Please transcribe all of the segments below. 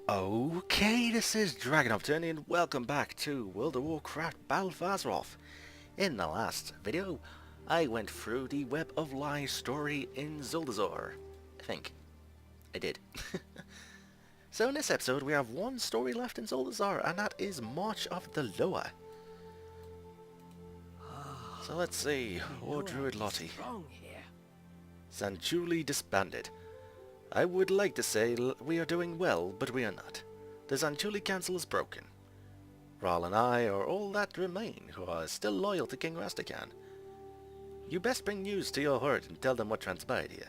Okay, this is DragonofEternity and welcome back to World of Warcraft Battle for Azeroth. In the last video, I went through the Web of Lies story in Zuldazar. I think. I did. So in this episode we have one story left in Zuldazar, and that is March of the Loa. So let's see. Druid Lottie. Zanjuli disbanded. I would like to say we are doing well, but we are not. The Zanjuli Council is broken. Ral and I are all that remain who are still loyal to King Rastakhan. You best bring news to your herd and tell them what transpired here.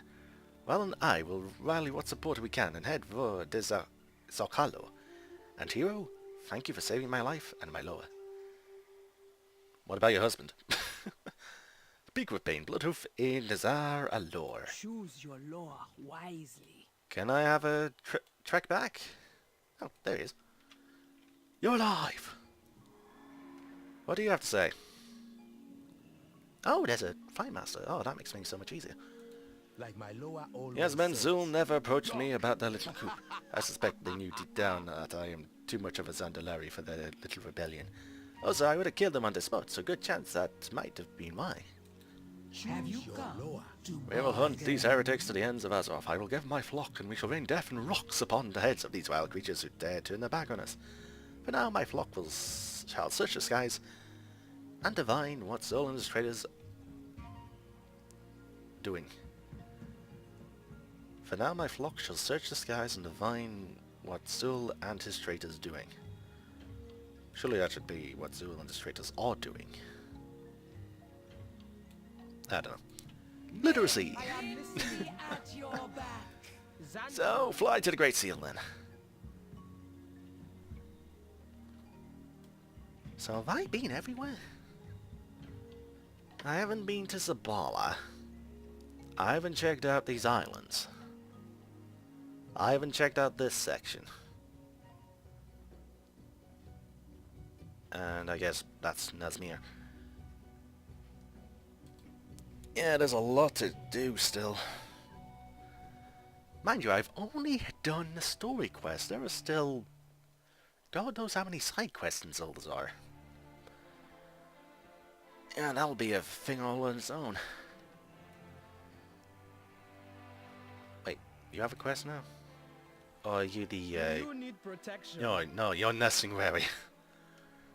Ral and I will rally what support we can and head for the Zocalo. And Hero, thank you for saving my life and my Loa. What about your husband? Speak with Bane Bloodhoof in Nazar Allure. Choose your Loa wisely. Can I have a trek back? Oh, there he is. You're alive! What do you have to say? Oh, there's a Fire Master. Oh, that makes things so much easier. Like my Loa always Yes, men, says. Zul never approached me about their little coup. I suspect they knew deep down that I am too much of a Zandalari for their little rebellion. Also, I would have killed them on the spot, so good chance that might have been why. Have you come to We will hunt these heretics to the ends of Azeroth. I will give my flock, and we shall rain death and rocks upon the heads of these wild creatures who dare turn their back on us. For now, my flock shall search the skies and divine what Zul and his traitors doing. For now, my flock shall search the skies and divine what Zul and his traitors doing. Surely that should be what Zul and his traitors are doing. I don't know. Literacy! So, fly to the Great Seal then. So have I been everywhere? I haven't been to Zabala. I haven't checked out these islands. I haven't checked out this section. And I guess that's Nazmir. Yeah, there's a lot to do still. Mind you, I've only done the story quest. There are still God knows how many side quests in Zuldazar. Yeah, that'll be a thing all on its own. Wait, you have a quest now? Or are you the You need protection. No, you're Nessingwary.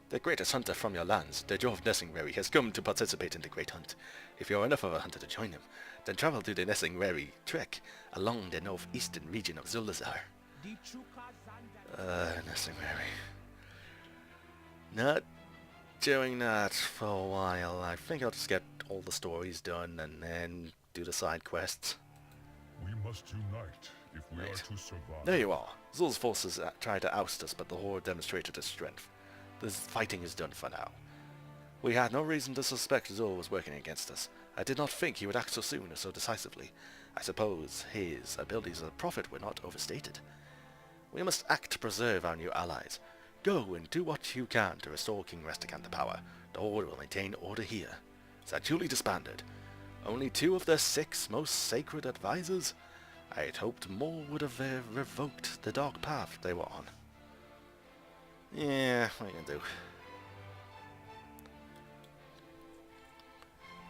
The greatest hunter from your lands, the Dwarf Nessingwary, has come to participate in the Great Hunt. If you're enough of a hunter to join him, then travel to the Nessingwary trek along the northeastern region of Zuldazar. Nessingwary. Not doing that for a while. I think I'll just get all the stories done and then do the side quests. We must unite if we are to survive. There you are. Zul's forces tried to oust us, but the Horde demonstrated its strength. This fighting is done for now. We had no reason to suspect Zul was working against us. I did not think he would act so soon or so decisively. I suppose his abilities as a prophet were not overstated. We must act to preserve our new allies. Go and do what you can to restore King Rastakhan to power. The Horde will maintain order here. Zanjuli disbanded. Only 2 of their 6 most sacred advisors? I had hoped more would have revoked the dark path they were on. Yeah, what are you gonna do?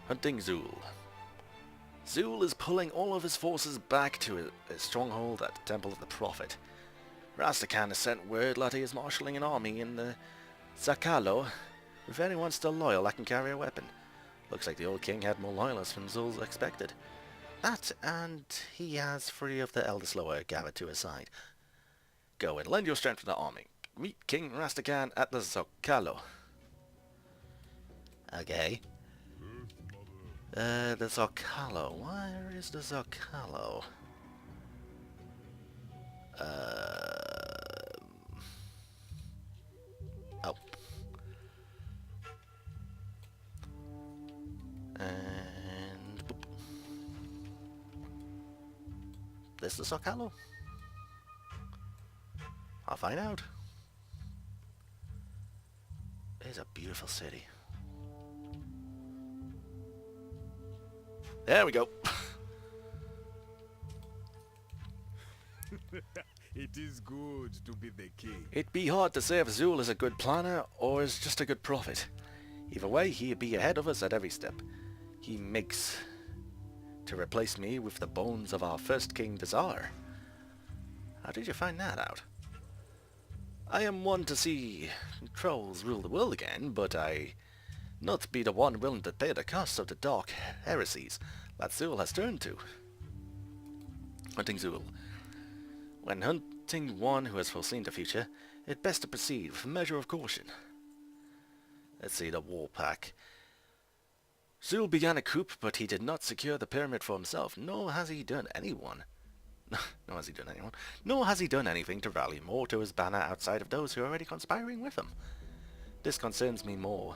Hunting Zul. Zul is pulling all of his forces back to his stronghold at the Temple of the Prophet. Rastakhan has sent word that he is marshalling an army in the Zocalo. If anyone's still loyal, I can carry a weapon. Looks like the old king had more loyalists than Zul expected. That, and he has 3 of the eldest Loa gathered to his side. Go and lend your strength to the army. Meet King Rastakhan at the Zocalo. Okay. The Zocalo. Where is the Zocalo? Oh. And boop. This is the Zocalo? I'll find out. It's a beautiful city. There we go. It is good to be the king. It'd be hard to say if Zul is a good planner or is just a good prophet. Either way, he'd be ahead of us at every step. He makes to replace me with the bones of our first king, Zuldazar. How did you find that out? I am one to see trolls rule the world again, but I not be the one willing to pay the cost of the dark heresies that Zul has turned to. Hunting Zul. When hunting one who has foreseen the future, it's best to proceed with a measure of caution. Let's see the war pack. Zul began a coup, but he did not secure the pyramid for himself, nor has he done anything to rally more to his banner outside of those who are already conspiring with him. This concerns me more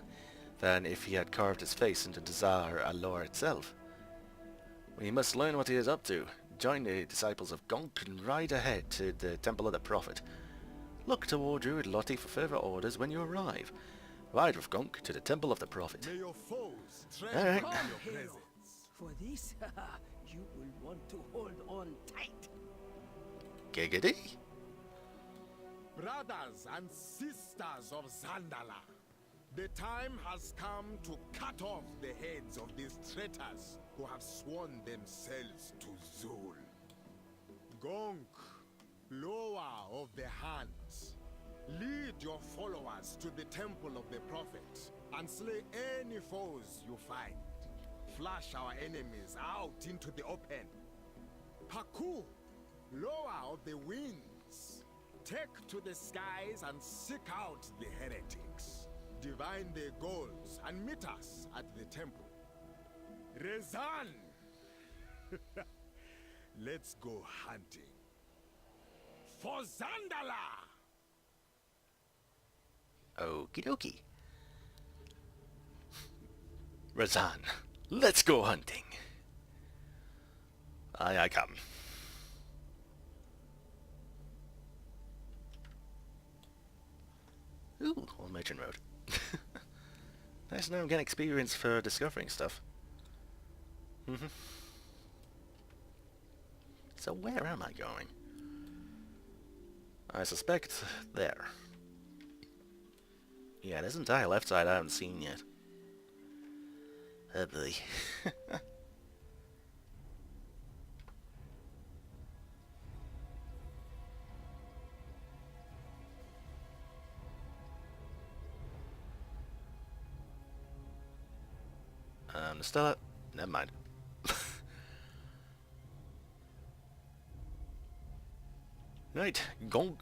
than if he had carved his face into Zuldazar allure itself. We must learn what he is up to. Join the disciples of Gonk and ride ahead to the Temple of the Prophet. Look toward Druid Lottie for further orders when you arrive. Ride with Gonk to the Temple of the Prophet. May your foes All right. tremble in your Hero. presence. For this, you will want to hold on tight. Giggity. Brothers and sisters of Zandala, the time has come to cut off the heads of these traitors who have sworn themselves to Zul. Gonk, lower of the hands, lead your followers to the Temple of the Prophet and slay any foes you find. Flush our enemies out into the open. Haku, lower of the winds, take to the skies and seek out the heretics. Divine their goals and meet us at the temple. Rezan! Let's go hunting. For Zandala! Okie dokie. Razan, let's go hunting. Aye, I come. Ooh, Old Merchant Road. Nice to know I'm getting experience for discovering stuff. So where am I going? I suspect there. Yeah, there's an entire left side I haven't seen yet. Oh boy. Stella, never mind. Right, Gonk.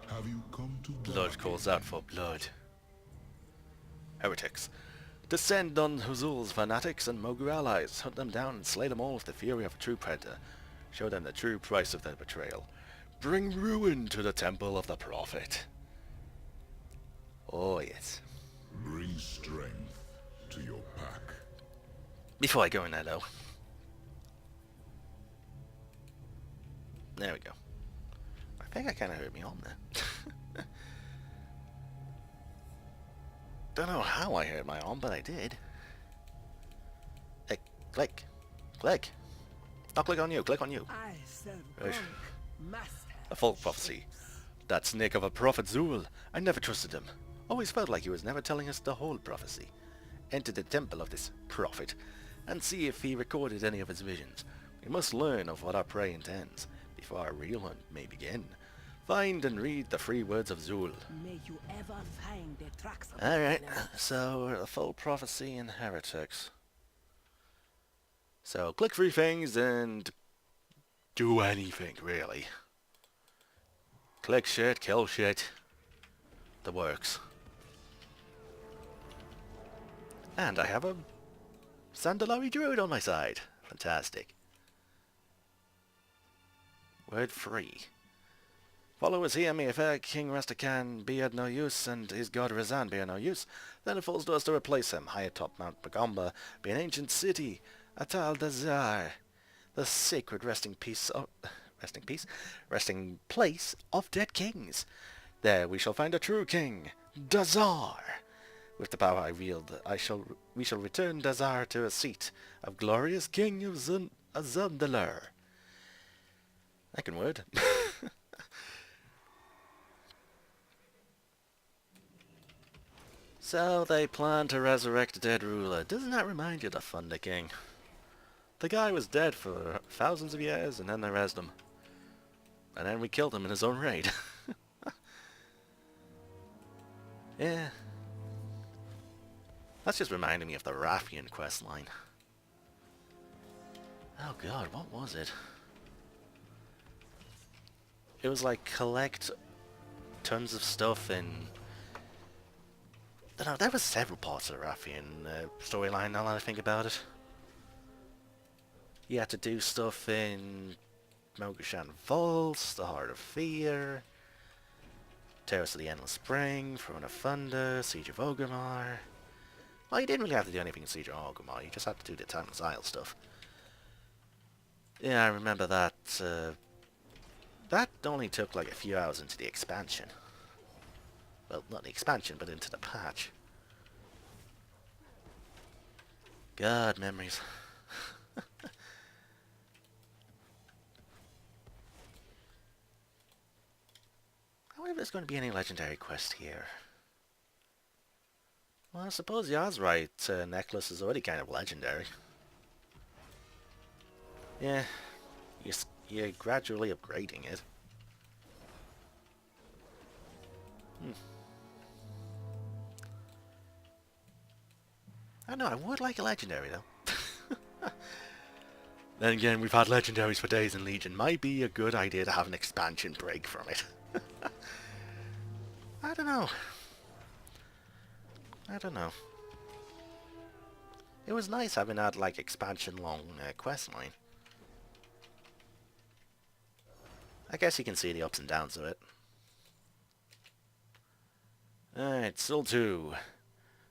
Have you come to Blood calls out for blood. Heretics. Descend on Huzul's fanatics and Mogu allies. Hunt them down and slay them all with the fury of a true predator. Show them the true price of their betrayal. Bring ruin to the Temple of the Prophet. Oh yes. bring strength to your pack? Before I go in there though. There we go. I think I kind of heard me on there. Don't know how I heard my arm, but I did. Hey, click. Click. Not click on you, click on you. I serve Right. God, master. A folk prophecy. That snake of a prophet Zul. I never trusted him. Always felt like he was never telling us the whole prophecy. Enter the temple of this prophet and see if he recorded any of his visions. We must learn of what our prey intends before our real hunt may begin. Find and read the 3 words of Zul. May you ever find the tracks of Alright, the enemy. so the full prophecy and heretics. So click 3 things and do anything really. Click shit, kill shit. The works. And I have a Sandalari Druid on my side. Fantastic. Word 3. Followers here may fear King Rastakhan be of no use, and his god Razan be of no use. Then it falls to us to replace him. High atop Mount Bagamba be an ancient city, Zuldazar, the sacred resting place of dead kings. There we shall find a true king, Dazar. With the power I wield, we shall return Dazar to a seat of glorious king of Zundalar. Second word. So they plan to resurrect a dead ruler. Doesn't that remind you of the Thunder King? The guy was dead for thousands of years, and then they rezzed him. And then we killed him in his own raid. Yeah. That's just reminding me of the Rathian questline. Oh god, what was it? It was like collect tons of stuff in... I don't know, there were several parts of the Rathian storyline now that I think about it. You had to do stuff in Mogashan Vaults, the Heart of Fear, Terrace of the Endless Spring, Throne of Thunder, Siege of Orgrimmar. Well, you didn't really have to do anything in Siege of Orgrimmar, you just had to do the Titan's Isle stuff. Yeah, I remember that. That only took like a few hours into the expansion. Well, not the expansion, but into the patch. God, memories. I wonder if there's going to be any legendary quest here. Well, I suppose the Azerite necklace is already kind of legendary. Yeah, you're gradually upgrading it. I don't know, I would like a legendary though. Then again, we've had legendaries for days in Legion. Might be a good idea to have an expansion break from it. I don't know. I don't know. It was nice having that like expansion long quest line. I guess you can see the ups and downs of it. Alright, still 2.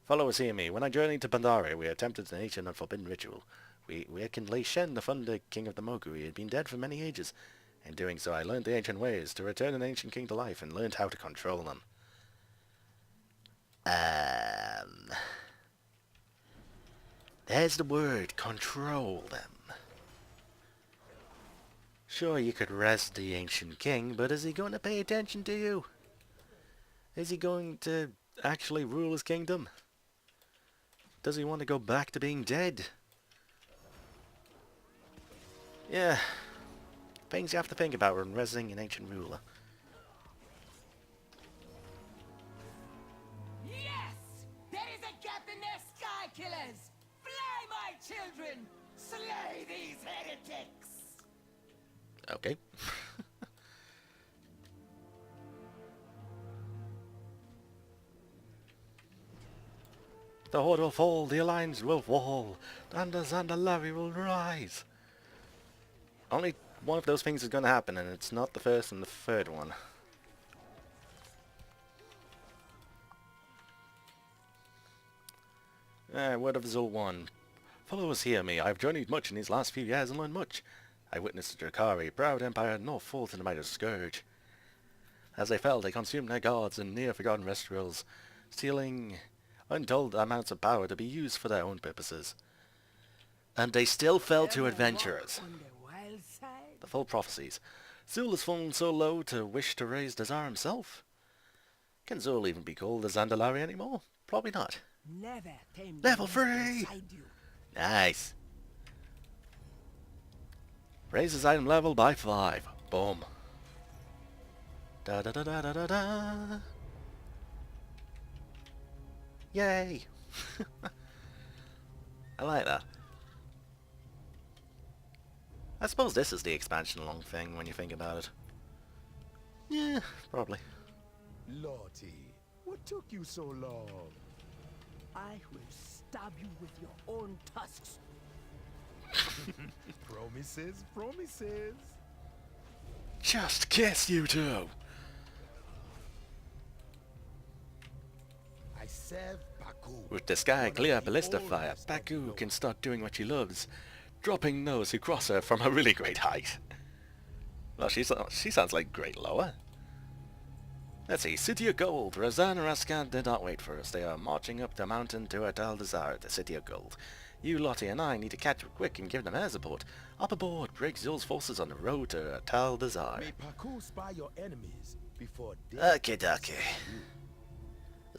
Followers hear me. When I journeyed to Pandaria, we attempted an ancient and forbidden ritual. We awakened Lei Shen, the Thunder King of the Mogu. He had been dead for many ages. In doing so, I learned the ancient ways, to return an ancient king to life, and learned how to control them. There's the word, control them. Sure, you could rest the ancient king, but is he going to pay attention to you? Is he going to actually rule his kingdom? Does he want to go back to being dead? Yeah. Things you have to think about when resting an ancient ruler. Yes! There is a gap in their sky killers! Fly, my children! Slay these heretics! Okay. The Horde will fall, the Alliance will fall, and the Zandalari will rise. Only one of those things is going to happen, and it's not the first and the third one. Word of Zul 1. Followers hear me. I have journeyed much in these last few years and learned much. I witnessed the Drakari, proud empire, north fall to the might of Scourge. As they fell, they consumed their gods and near-forgotten restaurants, stealing untold amounts of power to be used for their own purposes. And they still fell to adventurers. On the wild side? The full prophecies. Zul has fallen so low to wish to raise Dazar himself. Can Zul even be called a Zandalari anymore? Probably not. Never tame Level the 3! inside you. Nice. Raise his item level by 5. Boom. Da da da da da da da. Yay! I like that. I suppose this is the expansion long thing when you think about it. Yeah, probably. Lottie, what took you so long? I will stab you with your own tusks. Promises, promises. Just kiss, you two! I serve Baku. With the sky one of clear the ballista fire, oldest of Baku those. can start doing what she loves, dropping those who cross her from a really great height. Well, she sounds like great lower. Let's see, City of Gold. Razan and Raskan did not wait for us. They are marching up the mountain to Zuldazar, the City of Gold. You, Lottie, and I need to catch up quick and give them air support. Up aboard, break Zul's forces on the road to Zuldazar. May Baku spy your enemies before they Okie dokie.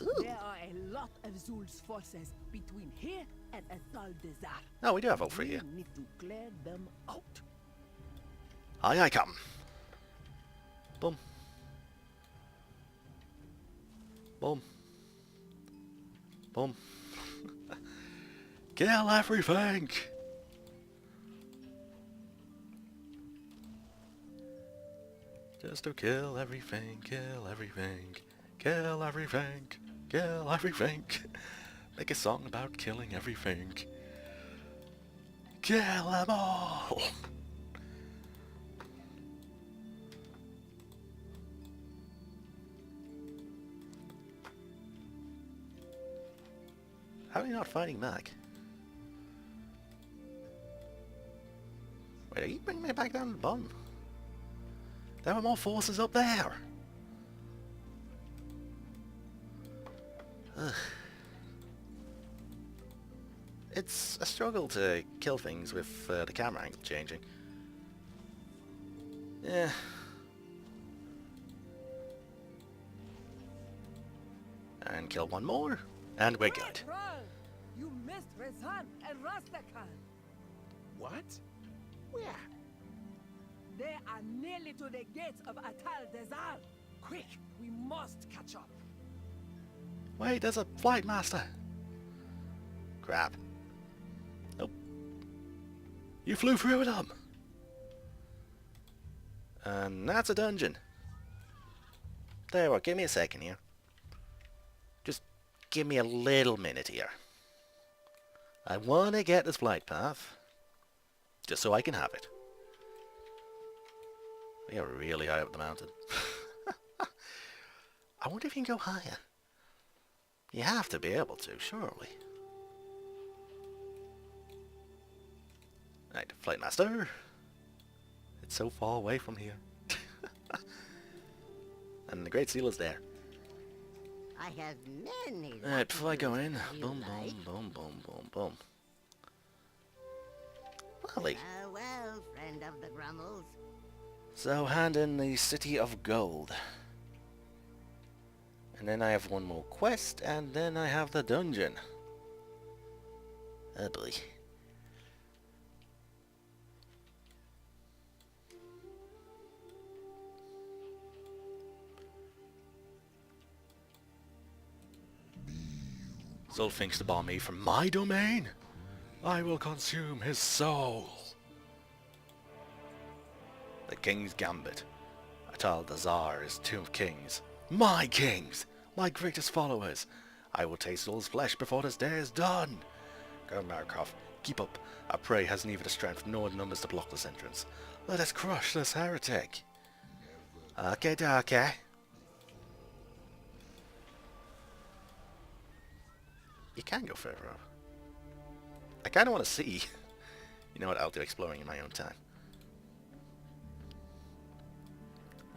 There are a lot of Zul's forces between here and Zuldazar. No, we do have all three here. We need to clear them out. Aye, I come. Boom. Boom. Boom. Kill everything! Just to kill everything, kill everything, kill everything, kill everything. Make a song about killing everything. Kill them all! How are you not fighting back? Wait, are you bringing me back down to the bottom? There were more forces up there! Ugh. It's a struggle to kill things with the camera angle changing. Yeah. And kill one more, and we're good. You missed Rezan and Rastakhan. What? Where? They are nearly to the gates of Zuldazar. Quick, we must catch up. Wait, there's a flight master. Crap. Nope. You flew through them. And that's a dungeon. There, what? Give me a second here. Just give me a little minute here. I want to get this flight path, just so I can have it. We are really high up the mountain. I wonder if you can go higher. You have to be able to, surely. Right, Flight Master. It's so far away from here. And the Great Seal is there. I have many. Alright, before I go in, you boom, like. boom, boom, boom, boom, boom. Lovely. Well, friend of the Grummels. So, hand in the City of Gold. And then I have one more quest, and then I have the dungeon. Oh boy. Zul thinks to bar me from my domain. I will consume his soul. The King's Gambit. Zuldazar is Tomb of Kings. My kings! My greatest followers! I will taste Zul's flesh before this day is done! Go, Markov. Keep up. Our prey has neither the strength nor the numbers to block this entrance. Let us crush this heretic. Okay, okay. You can go further up. I kind of want to see. You know what, I'll do exploring in my own time.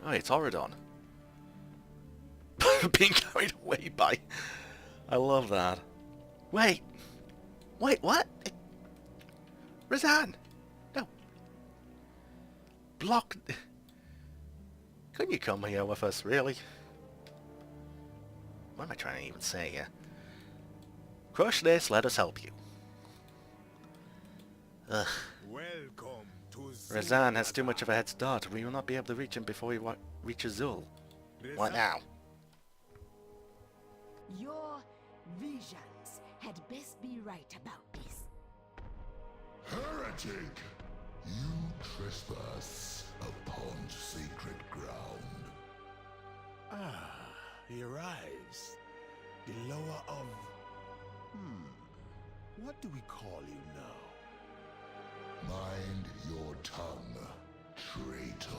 Oh, it's Auradon. Being carried away by... I love that. Wait! Wait, what? Razan! No. Block... Couldn't you come here with us, really? What am I trying to even say here? Crush this, let us help you. Ugh. Welcome to Razan has too much of a head start. We will not be able to reach him before he reaches Zul. What now? Your visions had best be right about this. Heretic! You trespass upon sacred ground. Ah, he arrives. The lower of... What do we call you now? Mind your tongue, traitor.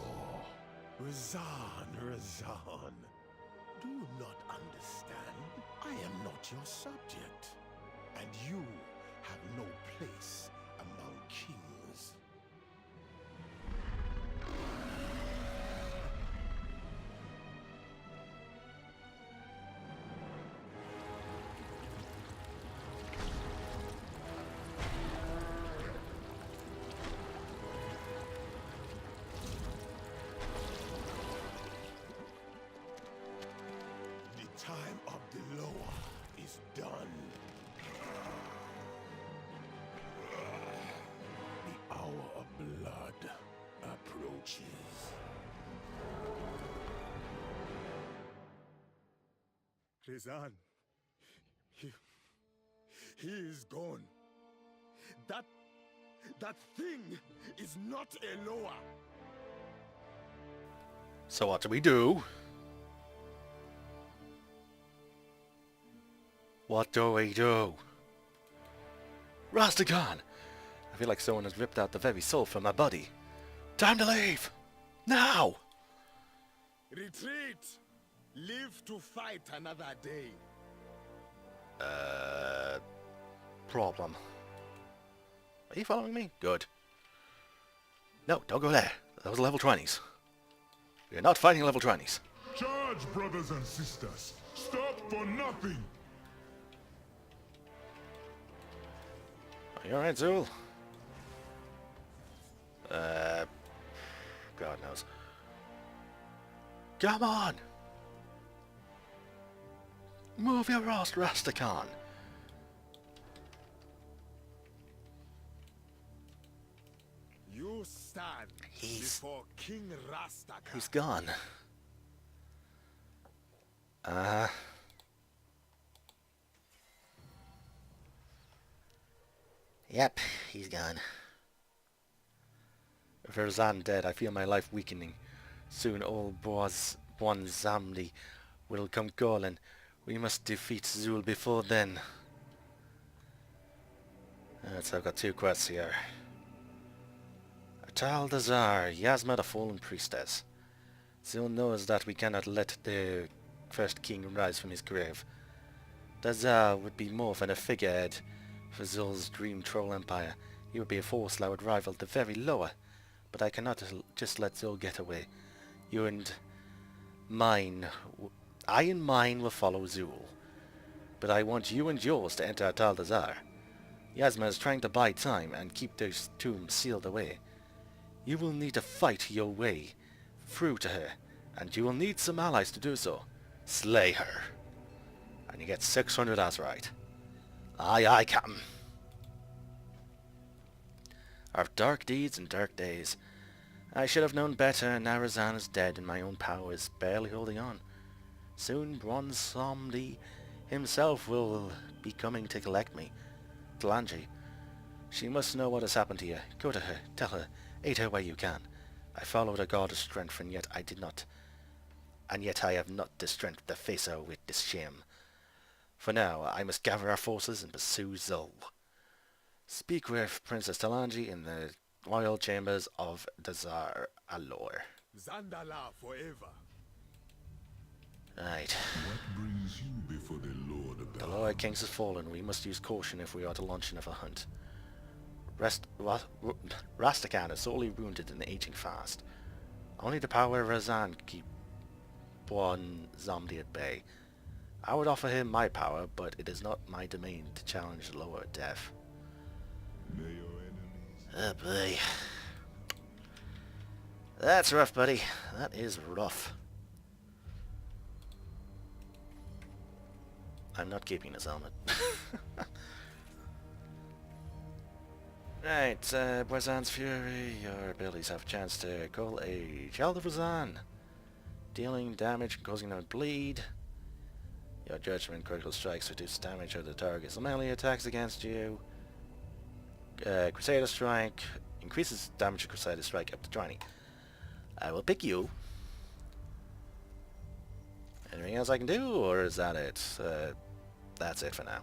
Razan, Razan. Do you not understand? I am not your subject. And you have no place among kings. The time of the Lord Rezan, he is gone. That thing is not a lower. So what do we do? What do we do? Rastakhan! I feel like someone has ripped out the very soul from my body. Time to leave! Now! Retreat! Live to fight another day. Problem. Are you following me? Good. No, don't go there. Those are level 20s. We're not fighting level 20s. Charge, brothers and sisters! Stop for nothing! Are you alright, Zul? God knows. Come on! Move your ass, Rastakhan! You stand before King Rastakhan. He's gone. Yep, he's gone. With Razan dead, I feel my life weakening. Soon old boss one Zamdi will come calling. We must defeat Zul before then. So I've got 2 quests here. Zuldazar, Yasma the Fallen Priestess. Zul knows that we cannot let the first king rise from his grave. Dazar would be more than a figurehead for Zul's dream troll empire. He would be a force that would rival the very lower. But I cannot just let Zul get away. You and mine... I and mine will follow Zul. But I want you and yours to enter Zuldazar. Yasma is trying to buy time and keep those tombs sealed away. You will need to fight your way through to her, and you will need some allies to do so. Slay her. And you get 600 Azerite. Aye, aye, Captain. Of dark deeds and dark days. I should have known better, and now Razan is dead and my own power is barely holding on. Soon Bronze Somdi himself will be coming to collect me. Talanji. She must know what has happened to you. Go to her, tell her, aid her where you can. I followed a god of strength, and yet I have not the strength to face her with this shame. For now, I must gather our forces and pursue Zul. Speak with Princess Talanji in the royal chambers of Dazar Alor. Zandala forever. Right. What brings you before the Lord of The Lord Kings has fallen. We must use caution if we are to launch another hunt. Rastakhan is sorely wounded and aging fast. Only the power of Razan can keep one Zomdi at bay. I would offer him my power, but it is not my domain to challenge the lower death. May your enemies... Oh boy. That's rough, buddy. That is rough. I'm not keeping this helmet. Right, Brazan's Fury. Your abilities have a chance to call a Child of Razan. Dealing damage and causing them to bleed. Your Judgment critical strikes reduce damage of the target's melee attacks against you. Crusader Strike increases damage of Crusader Strike up to 20. I will pick you. Anything else I can do, or is that it? That's it for now.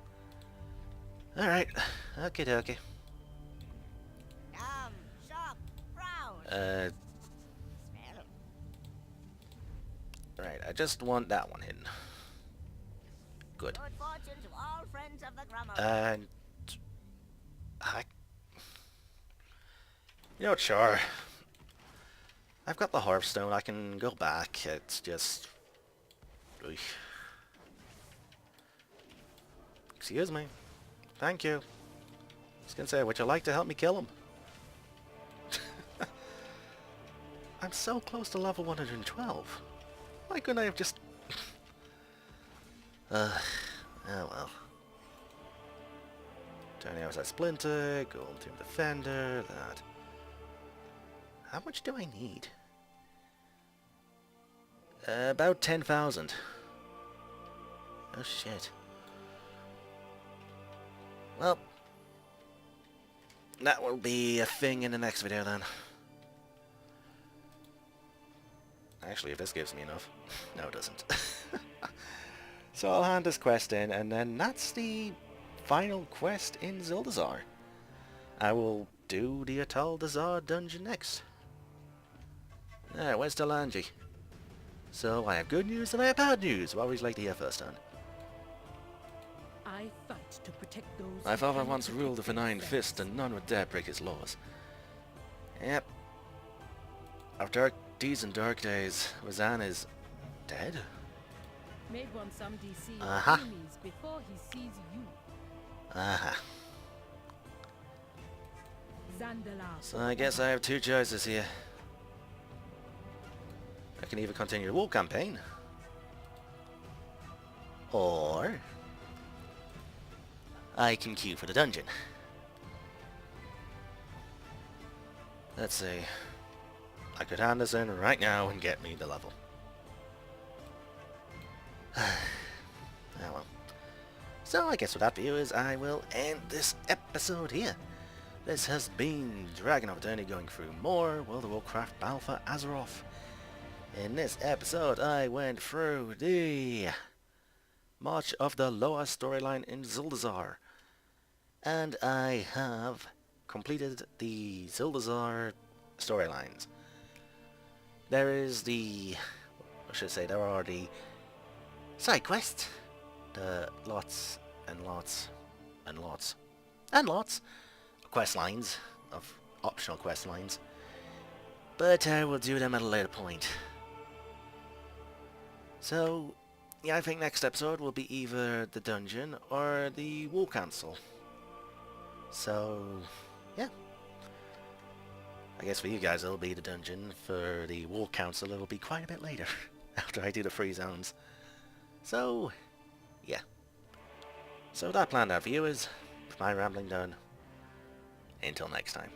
Alright, okie dokie. Come, shop, browse. Smell. Right, I just want that one hidden. Good. Good fortune to all friends of the Grummel. And... You know what, sure. I've got the Hearthstone, I can go back, it's just... Oy. Excuse me. Thank you. I was gonna say, would you like to help me kill him? I'm so close to level 112. Why couldn't I have just... oh well. Turning outside Splinter, Golden Tomb Defender, that. How much do I need? About 10,000. Oh shit. Well, that will be a thing in the next video then. Actually, if this gives me enough. No, it doesn't. So I'll hand this quest in, and then that's the final quest in Zuldazar. I will do the Zuldazar dungeon next. Where's Delange? So I have good news and I have bad news. What would you like to hear first, Dan? I fight to protect those. My father once ruled with an iron fist, and none would dare break his laws. Yep. After these and dark days, Razan is dead? May want some DC Uh-huh. enemies before he sees you. Aha. Zandala. So I guess I have two choices here. I can either continue the WoW campaign, or I can queue for the dungeon. Let's see. I could hand this in right now and get me the level. Oh well. So I guess with that, viewers, I will end this episode here. This has been DragonofEternity going through more World of Warcraft Battle for Azeroth. In this episode, I went through the March of the Loa storyline in Zuldazar. And I have completed the Zuldazar storylines. There is the... I should say, there are the side quests. The lots and lots and lots and lots of quest lines, of optional quest lines. But I will do them at a later point. So, yeah, I think next episode will be either the dungeon or the WoW Council. So, yeah. I guess for you guys it'll be the dungeon. For the WoW Council it'll be quite a bit later, after I do the free zones. So, yeah. So with that planned out, viewers, with my rambling done, until next time.